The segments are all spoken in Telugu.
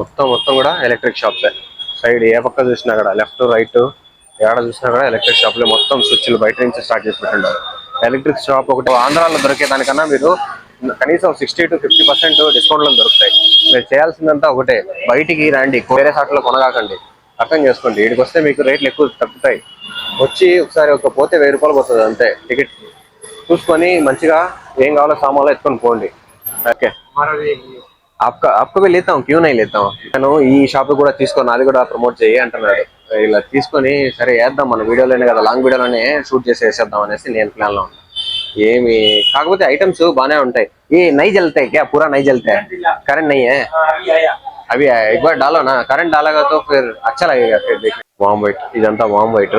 మొత్తం మొత్తం కూడా ఎలక్ట్రిక్ షాప్సే. సైడ్ ఏ పక్క చూసినా కూడా లెఫ్ట్ రైట్ ఏడ చూసినా కూడా ఎలక్ట్రిక్ షాప్లే. మొత్తం స్విచ్లు బయట నుంచి స్టార్ట్ చేసి పెట్టిండారు. ఎలక్ట్రిక్ షాప్ ఒకటి ఆంధ్రాలో దొరికేదానికన్నా మీరు కనీసం 60 to 50% డిస్కౌంట్ లో దొరుకుతాయి. మీరు చేయాల్సిందంతా ఒకటే, బయటికి రండి, వేరే సాట్లో కొనగాకండి, అర్థం చేసుకోండి. వీడికి వస్తే మీకు రేట్లు ఎక్కువ తగ్గుతాయి. వచ్చి ఒకసారి పోతే 1000 రూపాయలు పోతుంది అంతే టికెట్. చూసుకొని మంచిగా ఏం కావాలో సామాన్లు ఎత్తుకొని పోండి. ఓకే, आपको भी लेता हूँ, क्यों नहीं लेता हूँ. నేను ఈ షాప్ కూడా తీసుకొని అది కూడా ప్రమోట్ చేయి అంటున్నాడు. ఇలా తీసుకొని సరే వేద్దాం, మన వీడియోలోనే కదా, లాంగ్ వీడియోలోనే షూట్ చేసి వేసేద్దాం అనేసి నేను ప్లాన్ లో ఉన్నాను. ఏమి కాకపోతే ఐటమ్స్ బానే ఉంటాయి. ये नहीं जलते क्या, पूरा नहीं जलते है, करंट नहीं है अभी है. एक बार डालो ना, करंट डालेगा तो फिर अच्छा लगेगा. फिर देखिए వామ్ వైట్, ఇదంతా వామ్ వైట్.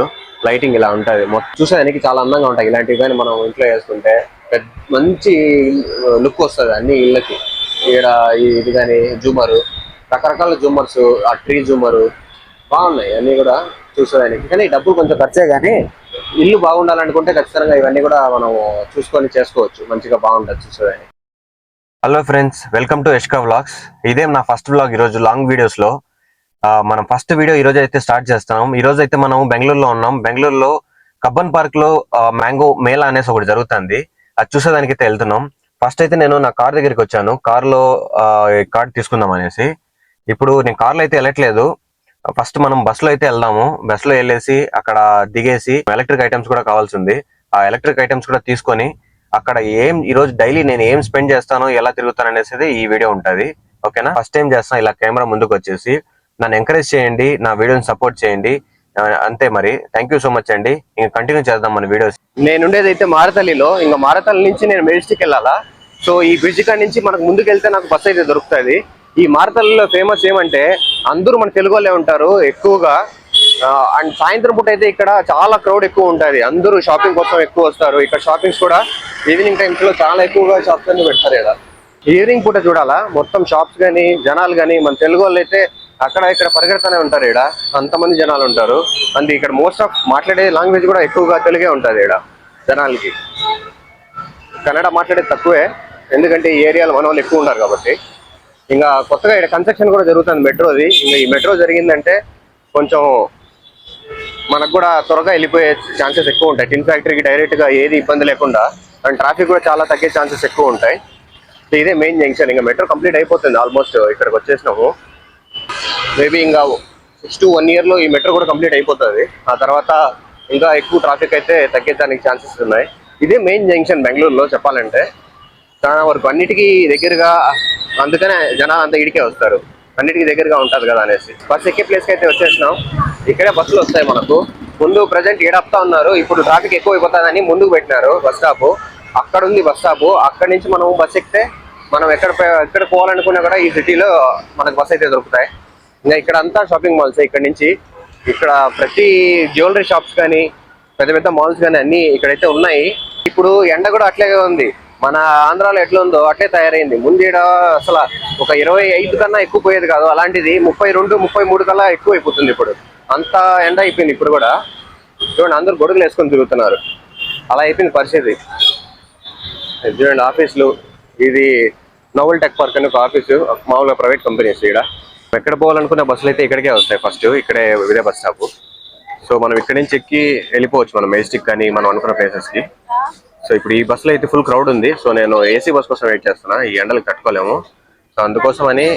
లైటింగ్ ఇలా ఉంటది. మొత్తం చూసేదానికి చాలా అందంగా ఉంటాయి. ఇలాంటివి కానీ మనం ఇంట్లో వేసుకుంటే మంచి లుక్ వస్తుంది అన్ని ఇళ్ళకి. ఇక్కడ ఇది కానీ జూమరు, రకరకాల జూమర్స్, ఆ ట్రీ జూమరు బాగున్నాయి అన్ని కూడా చూసేదానికి. కానీ డబ్బులు కొంచెం ఖర్చే, కానీ ఇల్లు బాగుండాలనుకుంటే ఖచ్చితంగా ఇవన్నీ కూడా మనం చూసుకొని చేసుకోవచ్చు. మంచిగా బాగుంటుంది చూసేదానికి. Hello friends, welcome to Yashka vlogs. ఇదే నా ఫస్ట్ వ్లాగ్ ఈరోజు లాంగ్ వీడియోస్ లో. మనం ఫస్ట్ వీడియో ఈ రోజు అయితే స్టార్ట్ చేస్తున్నాం. ఈ రోజు అయితే మనం బెంగళూరులో ఉన్నాం. బెంగళూరులో కబ్బన్ పార్క్ లో మ్యాంగో మేళా అనేసి ఒకటి జరుగుతుంది. అది చూసేదానికి అయితే వెళ్తున్నాం. ఫస్ట్ అయితే నేను నా కార్ దగ్గరికి వచ్చాను. కార్ లో కార్డ్ తీసుకుందాం అనేసి. ఇప్పుడు నేను కార్లో అయితే వెళ్ళట్లేదు. ఫస్ట్ మనం బస్సులో అయితే వెళ్దాము. బస్సులో వెళ్ళేసి అక్కడ దిగేసి ఎలక్ట్రిక్ ఐటమ్స్ కూడా కావాల్సి ఉంది. ఆ ఎలక్ట్రిక్ ఐటమ్స్ కూడా తీసుకొని అక్కడ ఈ రోజు డైలీ నేను ఏం స్పెండ్ చేస్తానో, ఎలా తిరుగుతాను అనేసి ఈ వీడియో ఉంటుంది. ఓకేనా? ఫస్ట్ టైం చేస్తాను ఇలా కెమెరా ముందుకు వచ్చేసి. నన్ను ఎంకరేజ్ చేయండి, నా వీడియోని సపోర్ట్ చేయండి అంతే. మరి థ్యాంక్ యూ సో మచ్ అండి. ఇంకా కంటిన్యూ చేద్దాం మన వీడియోస్. నేను ఉండేది అయితే మారతల్లిలో. ఇంకా మారతల్లి నుంచి నేను మెజెస్టిక్ వెళ్ళాలా. సో ఈ బ్రిడ్జ్ కాడ నుంచి మనకు ముందుకు వెళ్తే నాకు బస్ అయితే దొరుకుతుంది. ఈ మారతల్లిలో ఫేమస్ ఏమంటే అందరూ మన తెలుగు వాళ్ళే ఉంటారు ఎక్కువగా. అండ్ సాయంత్రం పూట అయితే ఇక్కడ చాలా క్రౌడ్ ఎక్కువ ఉంటుంది. అందరూ షాపింగ్ కోసం ఎక్కువ వస్తారు. ఇక్కడ షాపింగ్స్ కూడా ఈవినింగ్ టైమ్స్ లో చాలా ఎక్కువగా షాప్స్ అన్ని పెడతారు. ఇక్కడ ఈవినింగ్ పూట చూడాలా, మొత్తం షాప్స్ కానీ జనాలు కానీ మన తెలుగు వాళ్ళు అయితే అక్కడ ఇక్కడ పరిగెడుతూనే ఉంటారు. ఇక్కడ అంతమంది జనాలు ఉంటారు. అండ్ ఇక్కడ మోస్ట్ ఆఫ్ మాట్లాడే లాంగ్వేజ్ కూడా ఎక్కువగా తెలుగే ఉంటుంది. ఇక్కడ జనాలకి కన్నడ మాట్లాడేది తక్కువే, ఎందుకంటే ఈ ఏరియాలో మన వాళ్ళు ఎక్కువ ఉన్నారు కాబట్టి. ఇంకా కొత్తగా ఇక్కడ కన్స్ట్రక్షన్ కూడా జరుగుతుంది మెట్రోది. ఇంకా ఈ మెట్రో జరిగిందంటే కొంచెం మనకు కూడా త్వరగా వెళ్ళిపోయే ఛాన్సెస్ ఎక్కువ ఉంటాయి. టిన్ ఫ్యాక్టరీకి డైరెక్ట్ గా ఏది ఇబ్బంది లేకుండా. అండ్ ట్రాఫిక్ కూడా చాలా తగ్గే ఛాన్సెస్ ఎక్కువ ఉంటాయి. సో ఇదే మెయిన్ జంక్షన్. ఇంకా మెట్రో కంప్లీట్ అయిపోతుంది ఆల్మోస్ట్. ఇక్కడికి వచ్చేసినాము. మేబీ ఇంకా 6 to 1 year లో ఈ మెట్రో కూడా కంప్లీట్ అయిపోతుంది. ఆ తర్వాత ఇంకా ఎక్కువ ట్రాఫిక్ అయితే తగ్గేదానికి ఛాన్సెస్ ఉన్నాయి. ఇదే మెయిన్ జంక్షన్ బెంగళూరులో చెప్పాలంటే. చాలా వరకు అన్నిటికీ దగ్గరగా, అందుకనే జనాలు అంతా ఇడికే వస్తారు. అన్నిటికీ దగ్గరగా ఉంటుంది కదా అనేసి. బస్ ఎక్కే ప్లేస్కి అయితే వచ్చేసినాం. ఇక్కడే బస్సులు వస్తాయి మనకు. ముందు ప్రజెంట్ ఏడాపుతా ఉన్నారు. ఇప్పుడు ట్రాఫిక్ ఎక్కువ అయిపోతుందని ముందుకు పెట్టినారు బస్ స్టాప్. అక్కడ ఉంది బస్ స్టాప్. అక్కడి నుంచి మనం బస్ ఎక్కితే మనం ఎక్కడ పోవాలనుకున్నా కూడా ఈ సిటీలో మనకు బస్ అయితే దొరుకుతాయి. ఇంకా ఇక్కడ అంతా షాపింగ్ మాల్స్. ఇక్కడ నుంచి ఇక్కడ ప్రతి జ్యువెలరీ షాప్స్ కానీ పెద్ద పెద్ద మాల్స్ కానీ అన్ని ఇక్కడైతే ఉన్నాయి. ఇప్పుడు ఎండ కూడా అట్లే ఉంది. మన ఆంధ్రాలో ఎట్లా ఉందో అట్లే తయారైంది. ముందు అసలు ఒక 25 కన్నా ఎక్కువ పోయేది కాదు. అలాంటిది 32, 33 కల్లా ఎక్కువ అయిపోతుంది. ఇప్పుడు అంత ఎండ అయిపోయింది. ఇప్పుడు కూడా చూడండి, అందరూ గొడుగులు వేసుకొని తిరుగుతున్నారు. అలా అయిపోయింది పరిస్థితి. చూడండి ఆఫీసులు. ఇది నోవెల్ టెక్ పార్క్ అని ఒక ఆఫీసు, మామూలుగా ప్రైవేట్ కంపెనీస్. ఇక్కడ ఎక్కడ పోవాలనుకున్న బస్సులు అయితే ఇక్కడికే వస్తాయి. ఫస్ట్ ఇక్కడే ఇదే బస్ స్టాప్. సో మనం ఇక్కడి నుంచి ఎక్కి వెళ్ళిపోవచ్చు మనం మెజెస్టిక్ కానీ మనం అనుకున్న ప్లేసెస్కి. సో ఇప్పుడు ఈ బస్సులో అయితే ఫుల్ క్రౌడ్ ఉంది. సో నేను ఏసీ బస్ కోసం వెయిట్ చేస్తున్నా. ఈ ఎండలకు తట్టుకోలేము. సో అందుకోసం అని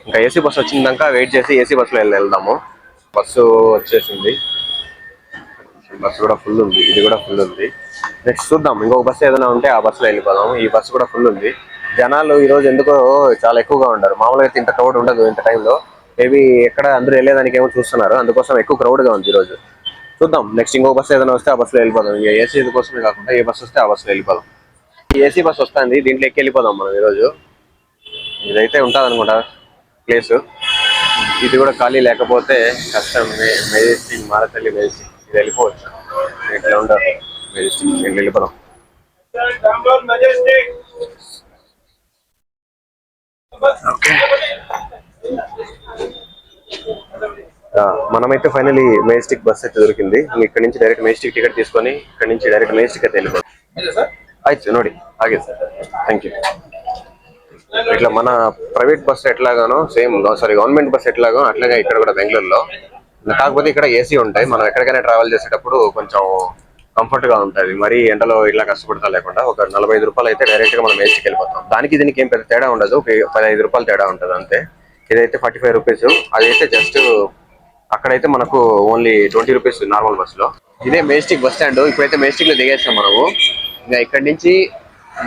ఇంకా ఏసీ బస్సు వచ్చిందాక వెయిట్ చేసి ఏసీ బస్సులో వెళ్దాము. బస్సు వచ్చేసింది. బస్సు కూడా ఫుల్ ఉంది. ఇది కూడా ఫుల్ ఉంది. నెక్స్ట్ చూద్దాం, ఇంకొక బస్సు ఏదైనా ఉంటే ఆ బస్సులో వెళ్ళిపోదాం. ఈ బస్సు కూడా ఫుల్ ఉంది. జనాలు ఈ రోజు ఎందుకో చాలా ఎక్కువగా ఉంటారు. మామూలుగా అయితే ఇంత క్రౌడ్ ఉండదు ఇంత టైంలో. మేబీ ఎక్కడ అందరూ వెళ్ళేదానికి ఏమో చూస్తున్నారు. అందుకోసం ఎక్కువ క్రౌడ్గా ఉంది ఈ రోజు. చూద్దాం, నెక్స్ట్ ఇంకో బస్సు ఏదైనా వస్తే ఆ బస్సులో వెళ్ళిపోదాం. ఇక ఏసీ కోసమే కాకుండా ఏ బస్సు వస్తే ఆ బస్సులో వెళ్ళిపోదాం. ఈ ఏసీ బస్సు వస్తుంది, దీంట్లో ఎక్కి వెళ్ళిపోదాం మనం ఈరోజు. ఇదైతే ఉంటుంది అనుకుంటా ప్లేసు. ఇది కూడా ఖాళీ లేకపోతే కష్టం. మెజెస్టిక్, మారతల్లి మెజెస్టిక్ ఇది వెళ్ళిపోవచ్చు. ఇట్లా ఉండదు మెజెస్టిక్, దీంట్లో వెళ్ళిపోదాం. ఓకే, మనమైతే ఫైనలీ మెజెస్టిక్ బస్ అయితే దొరికింది. ఇక్కడ నుంచి డైరెక్ట్ మెజెస్టిక్ టికెట్ తీసుకొని ఇక్కడ నుంచి డైరెక్ట్ మెజెస్టిక్ అయితే వెళ్ళిపోతాం. ಆಯ್ತು ನೋಡಿ ಹಾಗೆ ಸರ್, ಥ್ಯಾಂಕ್ ಯು. ఇట్లా మన ప్రైవేట్ బస్ ఎట్లాగానో సేమ్, సారీ గవర్నమెంట్ బస్ ఎట్లాగో అట్లాగే ఇక్కడ కూడా బెంగళూరులో. కాకపోతే ఇక్కడ ఏసీ ఉంటాయి, మనం ఎక్కడికైనా ట్రావెల్ చేసేటప్పుడు కొంచెం కంఫర్ట్ గా ఉంటుంది. మరి ఎండలో ఇలా కష్టపడతా లేకుండా ఒక 45 రూపాయలు అయితే డైరెక్ట్ గా మనం ఏసీకి వెళ్ళిపోతాం. దానికి దీనికి ఏం పెద్ద తేడా ఉండదు, 15 రూపాయలు తేడా ఉంటుంది అంతే. ఇదైతే 45 రూపీస్, అదైతే జస్ట్ అక్కడైతే మనకు ఓన్లీ 20 రూపీస్ నార్మల్ బస్ లో. ఇదే మెజెస్టిక్ బస్ స్టాండ్. ఇప్పుడైతే మెజెస్టిక్ లో దిగేస్తాం మనము. ఇంకా ఇక్కడి నుంచి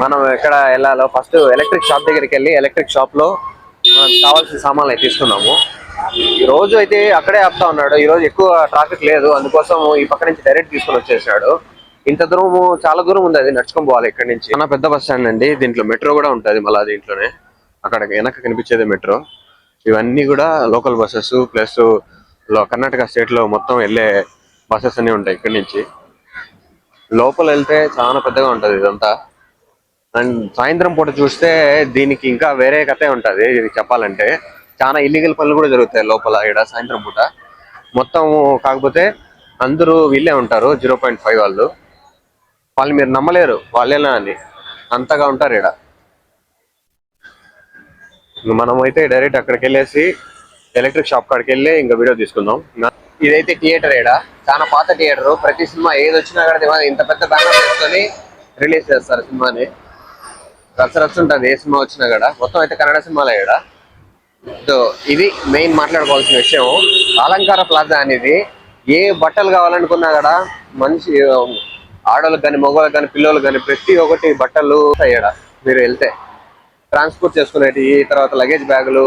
మనం ఎక్కడ వెళ్ళాలో ఫస్ట్ ఎలక్ట్రిక్ షాప్ దగ్గరికి వెళ్ళి ఎలక్ట్రిక్ షాప్ లో మనకు కావాల్సిన సామాన్లు అయితే తీసుకున్నాము. ఈ రోజు అయితే అక్కడే ఆపుతా ఉన్నాడు, ఈ రోజు ఎక్కువ ట్రాఫిక్ లేదు, అందుకోసం ఈ పక్క నుంచి డైరెక్ట్ తీసుకొని వచ్చేసాడు. ఇంత దూరం, చాలా దూరం ఉంది, అది నడుచుకొని పోవాలి ఇక్కడ నుంచి. చాలా పెద్ద బస్ స్టాండ్ అండి, దీంట్లో మెట్రో కూడా ఉంటుంది. మళ్ళీ దీంట్లోనే అక్కడ వెనక కనిపించేది మెట్రో. ఇవన్నీ కూడా local buses plus Karnataka state లో మొత్తం వెళ్ళే బస్సెస్ అన్ని ఉంటాయి. ఇక్కడ నుంచి లోపల వెళ్తే చాలా పెద్దగా ఉంటది ఇదంతా. అండ్ సాయంత్రం పూట చూస్తే దీనికి ఇంకా వేరే కథే ఉంటది. ఇది చెప్పాలంటే చాలా ఇల్లీగల్ పనులు కూడా జరుగుతాయి లోపల ఇక్కడ సాయంత్రం పూట మొత్తం. కాకపోతే అందరూ వీళ్ళే ఉంటారు, 0.5 వాళ్ళు మీరు నమ్మలేరు వాళ్ళేనా అని, అంతగా ఉంటారు ఇక్కడ. మనం అయితే డైరెక్ట్ అక్కడికి వెళ్ళేసి ఎలక్ట్రిక్ షాప్ కాడికి వెళ్ళి ఇంకా వీడియో తీసుకుందాం. ఇదైతే థియేటర్, ఇక్కడ చాలా పాత థియేటర్. ప్రతి సినిమా ఏది వచ్చినా కూడా ఇంత పెద్ద బ్యానర్ వేసుకొని రిలీజ్ చేస్తారు సినిమాని. రచ్చ ఉంటుంది ఏ సినిమా వచ్చినా కూడా. మొత్తం అయితే కన్నడ సినిమాలే ఇక్కడ. సో ఇది మెయిన్ మాట్లాడుకోవాల్సిన విషయం. అలంకార ప్లాజా అనేది ఏ బట్టలు కావాలనుకున్నా కూడా మంచి ఆడవాళ్ళకి కానీ మగవాళ్ళకి కానీ పిల్లలకు కానీ ప్రతి ఒక్కటి బట్టలు ఇక్కడ. మీరు వెళ్తే ట్రాన్స్పోర్ట్ చేసుకునేటి, తర్వాత లగేజ్ బ్యాగులు,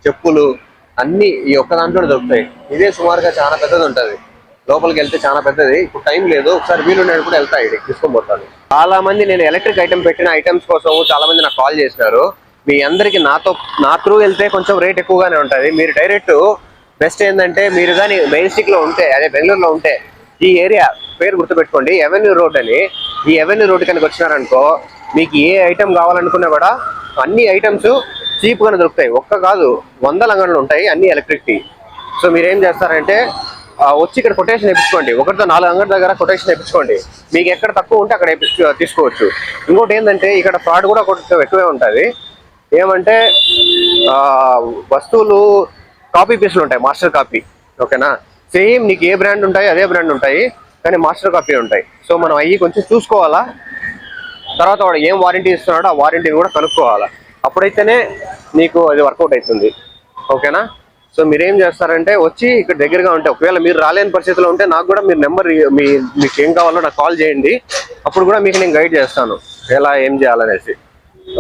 చెప్పులు అన్ని ఈ ఒక్క దాంట్లో దొరుకుతాయి. ఇదే సుమారుగా చాలా పెద్దది ఉంటుంది. లోపలికి వెళ్తే చాలా పెద్దది. ఇప్పుడు టైం లేదు, ఒకసారి వీలుండేది కూడా వెళ్తా ఇది తీసుకొని పోతాను. చాలా మంది నేను ఎలక్ట్రిక్ ఐటమ్ పెట్టిన ఐటమ్స్ కోసం చాలా మంది నాకు కాల్ చేసినారు. మీ అందరికి నా త్రూ వెళ్తే కొంచెం రేట్ ఎక్కువగానే ఉంటుంది. మీరు డైరెక్ట్ బెస్ట్ ఏంటంటే మీరు కానీ మెజెస్టిక్ లో ఉంటే, అదే బెంగళూరులో ఉంటే, ఈ ఏరియా పేరు గుర్తుపెట్టుకోండి, ఎవెన్యూ రోడ్ అని. ఈ ఎవెన్యూ రోడ్ కనుక వచ్చినారనుకో మీకు ఏ ఐటమ్ కావాలనుకున్నా కూడా అన్ని ఐటమ్స్ చీప్ గానే దొరుకుతాయి. ఒక్క కాదు 100 అంగళ్ళు ఉంటాయి అన్ని ఎలక్ట్రిక్. సో మీరు ఏం చేస్తారంటే వచ్చి ఇక్కడ కొటేషన్ వేయించుకోండి. 1-4 అంగడి దగ్గర కొటేషన్ వేయించుకోండి. మీకు ఎక్కడ తక్కువ ఉంటే అక్కడ తీసుకోవచ్చు. ఇంకోటి ఏంటంటే ఇక్కడ ఫ్రాడ్ కూడా కొంచెం ఎక్కువే ఉంటుంది. ఏమంటే వస్తువులు కాపీ పీసులు ఉంటాయి, మాస్టర్ కాపీ. ఓకేనా, సేమ్ నీకు ఏ బ్రాండ్ ఉంటాయి అదే బ్రాండ్ ఉంటాయి, కానీ మాస్టర్ కాపీ ఉంటాయి. సో మనం అవి కొంచెం చూసుకోవాలా. తర్వాత వాడు ఏం వారంటీ ఇస్తున్నాడో ఆ వారంటీని కూడా కనుక్కోవాలా. అప్పుడైతేనే నీకు అది వర్కౌట్ అవుతుంది. ఓకేనా. సో మీరేం చేస్తారంటే వచ్చి ఇక్కడ దగ్గరగా ఉంటే, ఒకవేళ మీరు రాలేని పరిస్థితిలో ఉంటే నాకు కూడా మీరు నెంబర్, మీకు ఏం కావాలో నాకు కాల్ చేయండి. అప్పుడు కూడా మీకు నేను గైడ్ చేస్తాను ఎలా ఏం చేయాలనేసి.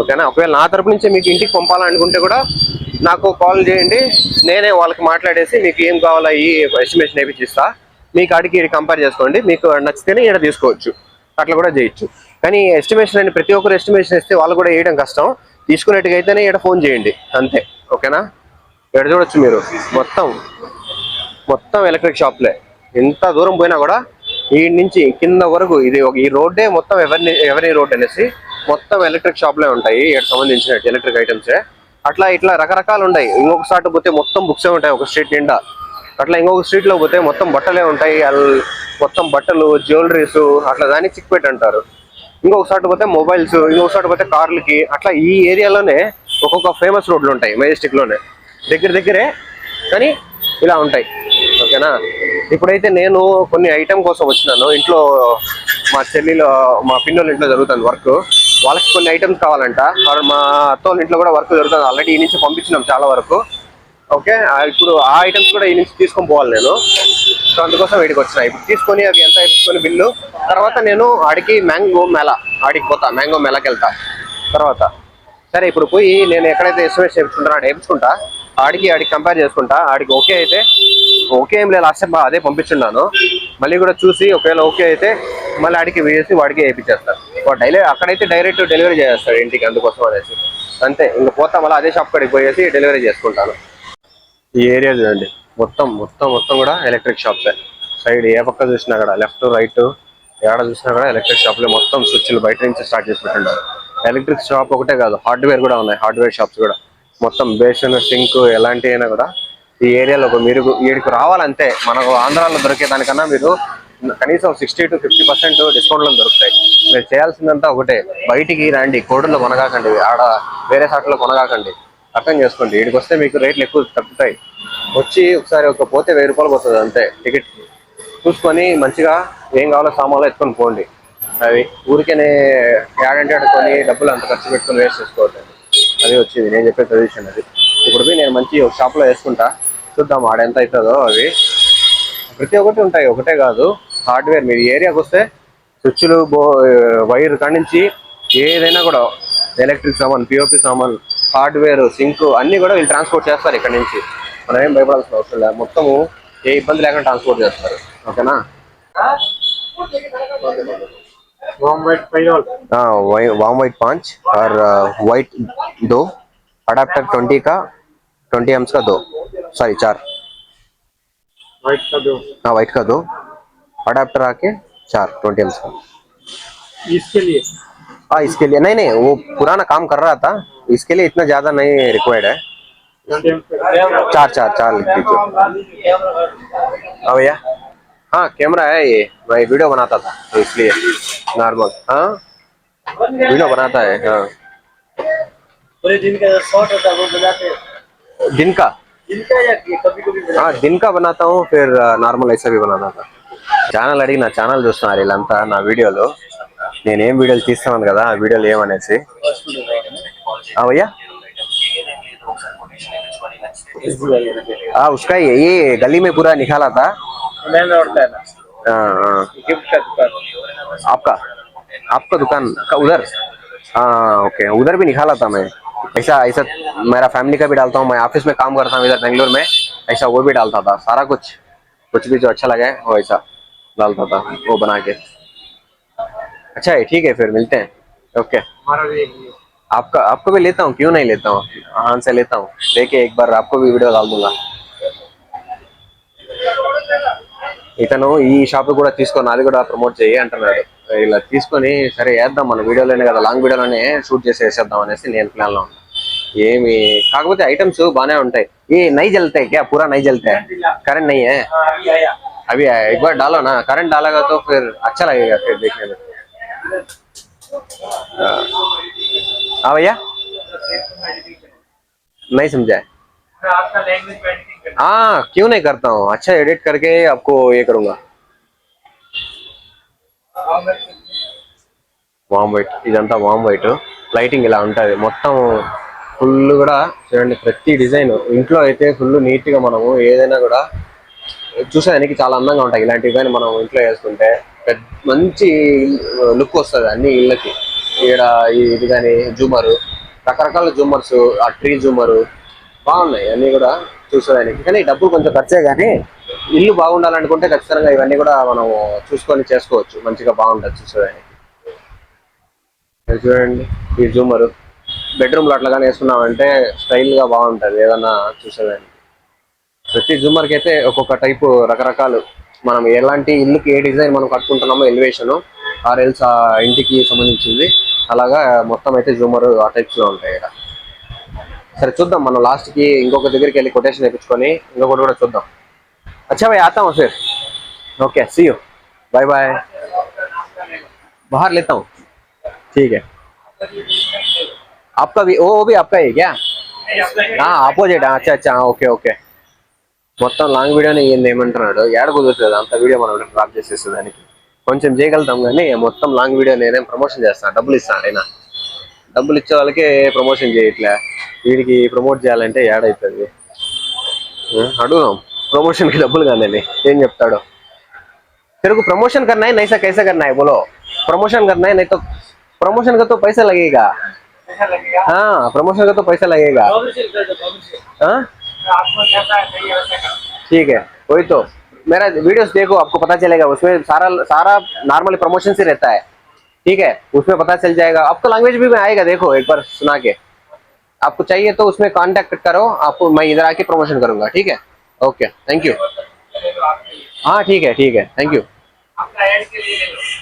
ఓకేనా. ఒకవేళ నా తరపు నుంచి మీకు ఇంటికి పంపాలనుకుంటే కూడా నాకు కాల్ చేయండి, నేనే వాళ్ళకి మాట్లాడేసి మీకు ఏం కావాలో ఈ ఎస్టిమేషన్ వేయించిస్తా. మీకు అడిగి కంపేర్ చేసుకోండి, మీకు నచ్చితేనే ఇక్కడ తీసుకోవచ్చు, అట్లా కూడా చేయొచ్చు. కానీ ఎస్టిమేషన్ అని ప్రతి ఒక్కరు ఎస్టిమేషన్ ఇస్తే వాళ్ళు కూడా వేయడం కష్టం. తీసుకునేట్టుగా అయితేనే ఇక్కడ ఫోన్ చేయండి అంతే. ఓకేనా. ఇక్కడ చూడొచ్చు మీరు మొత్తం ఎలక్ట్రిక్ షాప్లే. ఎంత దూరం పోయినా కూడా ఈ నుంచి కింద వరకు ఇది ఈ రోడ్డే మొత్తం ఎవరి రోడ్ అనేసి మొత్తం ఎలక్ట్రిక్ షాప్లే ఉంటాయి. ఇక్కడ సంబంధించిన ఎలక్ట్రిక్ ఐటమ్సే. అట్లా ఇట్లా రకరకాలు ఉంటాయి. ఇంకొక స్ట్రీట్ పోతే మొత్తం బుక్సే ఉంటాయి ఒక స్ట్రీట్ నిండా. అట్లా ఇంకొక స్ట్రీట్ లో పోతే మొత్తం బట్టలే ఉంటాయి. మొత్తం బట్టలు, జ్యువెలరీస్ అట్లా దానికి చిక్పెట్టి అంటారు. ఇంకొక చోట పోతే మొబైల్స్, ఇంకొక చోట పోతే కార్లకి. అట్లా ఈ ఏరియాలోనే ఒక్కొక్క ఫేమస్ రోడ్లు ఉంటాయి మెజెస్టిక్ లోనే, దగ్గరే కానీ ఇలా ఉంటాయి. ఓకేనా. ఇప్పుడైతే నేను కొన్ని ఐటమ్ కోసం వచ్చినాను. ఇంట్లో మా చెల్లిలో, మా పిన్నోళ్ళ ఇంట్లో జరుగుతుంది వర్క్. వాళ్ళకి కొన్ని ఐటమ్స్ కావాలంట. మా అత్తోళ్ళ ఇంట్లో కూడా వర్క్ జరుగుతుంది. ఆల్రెడీ ఈ నుంచి పంపించినాం చాలా వరకు. ఓకే, ఇప్పుడు ఆ ఐటమ్స్ కూడా ఈ నుంచి తీసుకొని పోవాలి నేను. సో అందుకోసం వీడికి వచ్చినా. ఇప్పుడు తీసుకొని అవి ఎంత వేసుకొని బిల్లు, తర్వాత నేను ఆడికి ఆడికి పోతా, మ్యాంగో మేళకి వెళ్తా. తర్వాత సరే ఇప్పుడు పోయి నేను ఎక్కడైతే ఎస్టిమేట్ చేయించుకుంటానో ఆడ వేయించుకుంటా. ఆడికి కంపేర్ చేసుకుంటా. ఆడికి ఓకే అయితే ఓకే, ఏం లేదు లాస్ట్ అదే పంపించున్నాను. మళ్ళీ కూడా చూసి ఒకవేళ ఓకే అయితే మళ్ళీ ఆడికి వేసి వాడికి వేయించేస్తాను. అక్కడైతే డైరెక్ట్ డెలివరీ చేస్తాడు ఇంటికి, అందుకోసం అనేసి అంతే. ఇంక పోతా మళ్ళీ అదే షాప్ కాడికి పోయేసి డెలివరీ చేసుకుంటాను. ఈ ఏరియా చూడండి, మొత్తం కూడా ఎలక్ట్రిక్ షాప్సే. సైడ్ ఏ పక్క చూసినా కూడా, లెఫ్ట్ రైట్ ఏడ చూసినా కూడా ఎలక్ట్రిక్ షాప్లే. మొత్తం స్విచ్లు బయట నుంచి స్టార్ట్ చేసి పెట్టిండారు. ఎలక్ట్రిక్ షాప్ ఒకటే కాదు, హార్డ్వేర్ కూడా ఉన్నాయి. హార్డ్వేర్ షాప్స్ కూడా మొత్తం బేసిన్, సింక్ ఎలాంటి అయినా కూడా ఈ ఏరియాలో మీరు వీడికి రావాలంటే, మనకు ఆంధ్రాలో దొరికే దానికన్నా మీరు కనీసం 60 to 50% డిస్కౌంట్లో దొరుకుతాయి. మీరు చేయాల్సిందంతా ఒకటే, బయటికి రండి, కోడూరులో కొనగాకండి, ఆడ వేరే సాట్లో కొనగాకండి. అర్థం చేసుకోండి, ఇక్కడికి వస్తే మీకు రేట్లు ఎక్కువ తగ్గుతాయి. వచ్చి ఒకసారి పోతే 1000 రూపాయలు పోతుంది అంతే టికెట్. చూసుకొని మంచిగా ఏం కావాలో సామాన్లు ఎత్తుకొని పోండి. అది ఊరికేనే యాడంటే కొని డబ్బులు అంత ఖర్చు పెట్టుకొని వేస్ట్ చేసుకోవద్దు. అది వచ్చింది నేను చెప్పే సజెషన్ అది. ఇప్పుడు నేను మంచి ఒక షాప్లో వేసుకుంటా, చూద్దాం ఆడ ఎంత అవుతుందో. అవి ప్రతి ఒక్కటి ఉంటాయి, ఒకటే కాదు. హార్డ్వేర్ మీరు ఏరియాకి వస్తే స్విచ్లు వైర్ కాడి నుంచి ఏదైనా కూడా ఎలక్ట్రిక్ సామాన్, పిఓపి సామాన్, హార్డ్వేర్, సింక్ అన్నీ కూడా వీళ్ళు ట్రాన్స్పోర్ట్ చేస్తారు ఇక్కడ నుంచి. మనం ఏం భయపడాల్సిన అవసరం లేదు, మొత్తము ఏ ఇబ్బంది లేకుండా ట్రాన్స్పోర్ట్ చేస్తారు. ఓకేనా? वार्म वाइट 5 और वाइट 2 अडाप्टर 20 का 20 एम्स का 2 सॉरी 4 वाइट का 2 हाँ वाइट का 2 अडाप्टर आके 4 20 एम्स का इसके लिए। हाँ इसके लिए नहीं वो पुराना काम कर रहा था, इसके लिए इतना ज्यादा नहीं रिक्वायर्ड है। 4 लिख दीजिए। हाँ भैया, हाँ कैमरा है ये, मैं वीडियो बनाता था तो इसलिए नॉर्मल। हाँ वीडियो बनाता है। हाँ पूरे दिन का शॉट होता है वो बनाते हैं? दिन का या कभी हाँ दिन का बनाता हूँ, फिर నార్మల్ ऐसा भी बनाता था। ఛానల్ అడిగి నా ఛానల్ చూస్తున్నారు వీళ్ళంతా, నా వీడియోలు నేనేం వీడియోలు తీస్తున్నాను కదా, ఆ వీడియోలు ఏమనేసి। भैया हाँ उसका ये गली में पूरा निकाला था। आपका आपका दुकान का उधर? हाँ ओके, उधर भी निकाला था मैं। ऐसा मेरा फैमिली का भी डालता हूँ, मैं ऑफिस में काम करता हूँ इधर बेंगलोर में, ऐसा वो भी डालता था। सारा कुछ भी जो अच्छा लगे वो ऐसा डालता था, वो बना के। अच्छा है, ठीक है, फिर मिलते हैं। ओके आपको भी लेता हूँ, क्यों नहीं लेता हूँ, हाँ से लेता हूँ, लेके एक बार आपको भी वीडियो डाल दूंगा। ఇతను ఈ షాప్ కూడా తీసుకొని అది కూడా ప్రమోట్ చేయి అంటున్నాడు. ఇలా తీసుకొని సరే వేద్దాం, మన వీడియోలోనే కదా, లాంగ్ వీడియోలోనే షూట్ చేసి వేసేద్దాం అనేసి నేను ప్లాన్ లో ఉన్నా. ఏమి కాకపోతే ఐటమ్స్ బానే ఉంటాయి। ये नहीं जलते क्या? पूरा नहीं जलते है? करंट नहीं है अभी? एक बार डालो ना, करंट डालेगा तो फिर अच्छा लगेगा फिर देखने में। हाँ भैया नहीं समझा है? हाँ क्यों नहीं करता हूँ, अच्छा एडिट करके आपको ये करूंगा। వామ్ వైట్, ఇదంతా వామ్ వైట్, లైటింగ్ ఇలా ఉంటుంది మొత్తం ఫుల్ కూడా చూడండి. ప్రతి డిజైన్ ఇంట్లో అయితే ఫుల్ నీట్ గా మనము ఏదైనా కూడా చూసేదానికి చాలా అందంగా ఉంటాయి. ఇలాంటివి కానీ మనం ఇంట్లో వేసుకుంటే మంచి లుక్ వస్తుంది అన్ని ఇళ్ళకి. ఇక్కడ ఇది కానీ జూమరు, రకరకాల జూమర్స్, ఆ ట్రీ జూమరు బాగున్నాయి అన్ని కూడా చూసేదానికి. కానీ డబ్బులు కొంచెం ఖర్చే, కానీ ఇల్లు బాగుండాలనుకుంటే ఖచ్చితంగా ఇవన్నీ కూడా మనం చూసుకొని చేసుకోవచ్చు, మంచిగా బాగుంటుంది చూసేదానికి। చూడండి ఈ జూమరు బెడ్రూమ్ లో అట్లాగానే వేసుకున్నామంటే స్టైల్ గా బాగుంటది ఏదన్నా చూసేదానికి। ప్రతి జూమర్ కి అయితే ఒక్కొక్క టైపు రకరకాలు, మనం ఎలాంటి ఇల్లుకి ఏ డిజైన్ మనం కట్టుకుంటున్నామో ఎలివేషన్ ఆర్ఎల్స్ ఆ ఇంటికి సంబంధించింది అలాగా మొత్తం అయితే జూమర్ ఆ టైప్స్ లో ఉంటాయి ఇక్కడ। సరే చూద్దాం, మనం లాస్ట్ కి ఇంకొక దగ్గరికి వెళ్ళి కొటేషన్ వేయించుకొని ఇంకొకటి కూడా చూద్దాం। अच्छा भाई आता हूँ फिर, okay see you, bye bye. बाहर लेता हूँ, ठीक है। आपका भी वो भी आपका है क्या? हाँ ఆపోజిట్, अच्छा अच्छा ఓకే ఓకే। మొత్తం లాంగ్ వీడియోనే ఏంది ఏమంటున్నాడు, ఏడ కుదురుతుంది అంత వీడియో మనం డ్రాప్ చేసేసేదానికి। కొంచెం చేయగలుగుతాం కానీ మొత్తం లాంగ్ వీడియో నేనేం ప్రమోషన్ చేస్తాను, డబ్బులు ఇస్తాను అయినా, డబ్బులు ఇచ్చే వాళ్ళకే ప్రమోషన్ చేయట్లే, వీడికి ప్రమోట్ చేయాలంటే ఏడవుతుంది। అడుగుదాం प्रमोशन की डब्बुल कांदी ఏం చెప్తాడో। तेरे को प्रमोशन करना है, नहीं सा कैसे करना है बोलो? प्रमोशन करना है, नहीं तो प्रमोशन का तो पैसा लगेगा। हाँ प्रमोशन का तो पैसा लगेगा। हाँ ठीक है, वही तो मेरा वीडियोस देखो आपको पता चलेगा, उसमें सारा नॉर्मली प्रमोशन से रहता है, ठीक है, उसमें पता चल जाएगा। आपको लैंग्वेज भी में आएगा, देखो एक बार सुना के, आपको चाहिए तो उसमें कांटेक्ट करो, आपको मैं इधर आके प्रमोशन करूंगा, ठीक है। Okay thank you. हाँ ठीक है थैंक यू।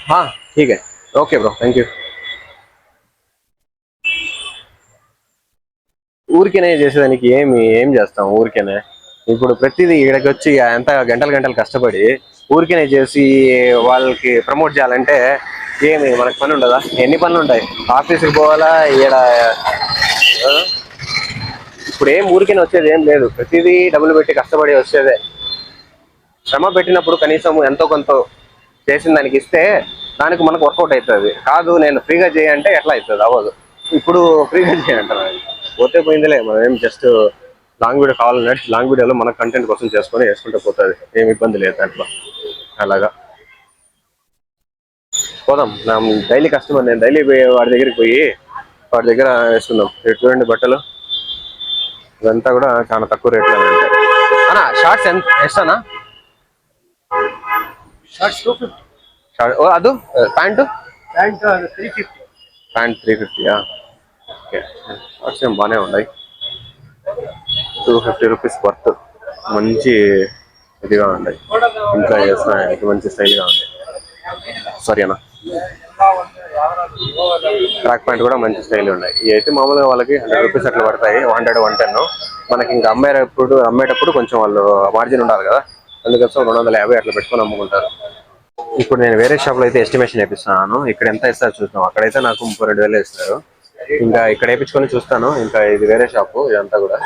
हाँ ठीक है ओके ब्रो थैंक यू। ఊరికేనే చేసేదానికి ఏం చేస్తాం, ఊరికేనే ఇప్పుడు ప్రతిదీ ఇక్కడికి వచ్చి ఎంత గంటలు కష్టపడి ఊరికే చేసి వాళ్ళకి ప్రమోట్ చేయాలంటే ఏమి మనకు పని ఉండదా? ఎన్ని పనులు ఉంటాయి, ఆఫీస్కి పోవాలా ఈడ. ఆ? ఇప్పుడు ఏం ఊరికే వచ్చేది ఏం లేదు, ప్రతిదీ డబ్బులు పెట్టి కష్టపడి వచ్చేదే. శ్రమ పెట్టినప్పుడు కనీసం ఎంతో కొంత చేసిన దానికి ఇస్తే దానికి మనకు వర్కౌట్ అవుతుంది. కాదు నేను ఫ్రీగా చేయంటే ఎట్లా అవుతుంది? అవ్వదు. ఇప్పుడు ఫ్రీగా చేయంటారు, పోతే పోయిందిలే. మనం ఏం జస్ట్ లాంగ్ వీడియో కావాలన్నట్టు లాంగ్ వీడియోలో మన కంటెంట్ కోసం చేసుకొని వేసుకుంటే పోతుంది, ఏమి ఇబ్బంది లేదు దాంట్లో. అలాగా పోదాం. నా డైలీ కస్టమర్, నేను డైలీ వాడి దగ్గరికి పోయి వాడి దగ్గర వేసుకుందాం. రేటు చూడండి బట్టలు, ఇదంతా కూడా చాలా తక్కువ రేట్లో ఉంటాయి. అన్నా షార్ట్స్ ఎస్తానా? షర్ట్స్ 250. ಅದು pant pant 350. Pant 350. Okay, shorts ఏం బాగానే ఉన్నాయి. 250 రూపీస్ వర్త్, మంచి ఇదిగా ఉన్నాయి. ఇంకా వేసుకోవడానికి మంచి స్టైల్గా ఉంది. సారీ అన్న, ట్రాక్ ప్యాంట్ కూడా మంచి స్టైల్ ఉన్నాయి. ఇవి అయితే మామూలుగా వాళ్ళకి 100 రూపీస్ అట్లా పడతాయి, 100, 110. మనకి ఇంకా అమ్మేటప్పుడు కొంచెం వాళ్ళు మార్జిన్ ఉండాలి కదా, అందుకోసం 250 అట్లా పెట్టుకొని అమ్ముకుంటారు. ఇప్పుడు నేను వేరే షాప్ లో అయితే ఎస్టిమేషన్ వేపిస్తున్నాను. ఇక్కడ ఎంత ఇస్తారు చూద్దాం. అక్కడైతే నాకు 32,000 ఇస్తారు. ఇంకా ఇక్కడ వేయించుకొని చూస్తాను. ఇంకా ఇది వేరే షాపు, ఇదంతా కూడా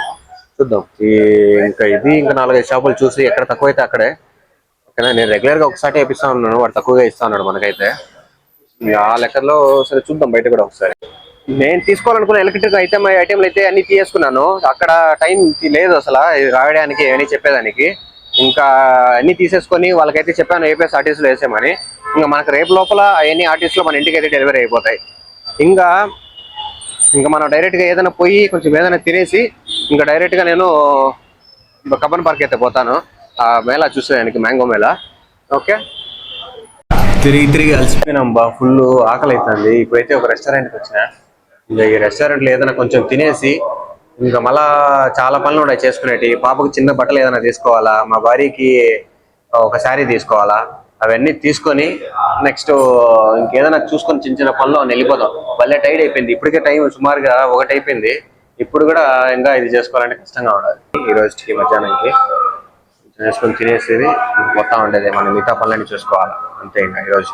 చూద్దాం. ఇంకా 4-5 షాపులు చూసి ఎక్కడ తక్కువ అయితే అక్కడే. ఓకేనా, నేను రెగ్యులర్ గా ఒకసారి వేపిస్తా ఉన్నాను, వాడు తక్కువగా ఇస్తా ఉన్నాడు మనకైతే. ఆ లెక్కలో సరే చూద్దాం బయట కూడా ఒకసారి. నేను తీసుకోవాలనుకున్న ఎలక్ట్రిక్ ఐటెంలు అయితే అన్ని తీసుకున్నాను. అక్కడ టైం లేదు అసలు రాయడానికి అని చెప్పేదానికి. ఇంకా అన్ని తీసేసుకొని వాళ్ళకైతే చెప్పాను ఏపీఎస్ ఆర్టీసీలో వేసామని. ఇంకా మనకు రేపు లోపల అవన్నీ ఆర్టీసీలో మన ఇంటికి అయితే డెలివరీ అయిపోతాయి. ఇంకా మనం డైరెక్ట్గా ఏదైనా పోయి కొంచెం ఏదైనా తినేసి ఇంకా డైరెక్ట్గా నేను కబ్బన్ పార్క్ అయితే పోతాను, ఆ మేళా చూసేదానికి, మ్యాంగో మేళా. ఓకే, తిరిగి అలసిపోయినాం బా, ఫుల్ ఆకలి అవుతుంది. ఇప్పుడైతే ఒక రెస్టారెంట్కి వచ్చిన. ఇంకా ఈ రెస్టారెంట్లో ఏదైనా కొంచెం తినేసి ఇంకా మళ్ళా చాలా పనులు ఉన్నాయి చేసుకునేటి. పాపకు చిన్న బట్టలు ఏదైనా తీసుకోవాలా, మా భార్యకి ఒక శారీ తీసుకోవాలా, అవన్నీ తీసుకొని నెక్స్ట్ ఇంకేదైనా చూసుకొని చిన్న పనులు వెళ్ళిపోదాం. భలే టైర్డ్ అయిపోయింది, ఇప్పటికే టైం సుమారుగా 1 అయిపోయింది. ఇప్పుడు కూడా ఇంకా ఇది చేసుకోవాలంటే కష్టంగా ఉండాలి. ఈ రోజుకి మధ్యాహ్నానికి చేసుకొని తినేసేది పోతా ఉండేది, మనం మిగతా పనులన్నీ చూసుకోవాలా అంతే ఇంకా ఈరోజు.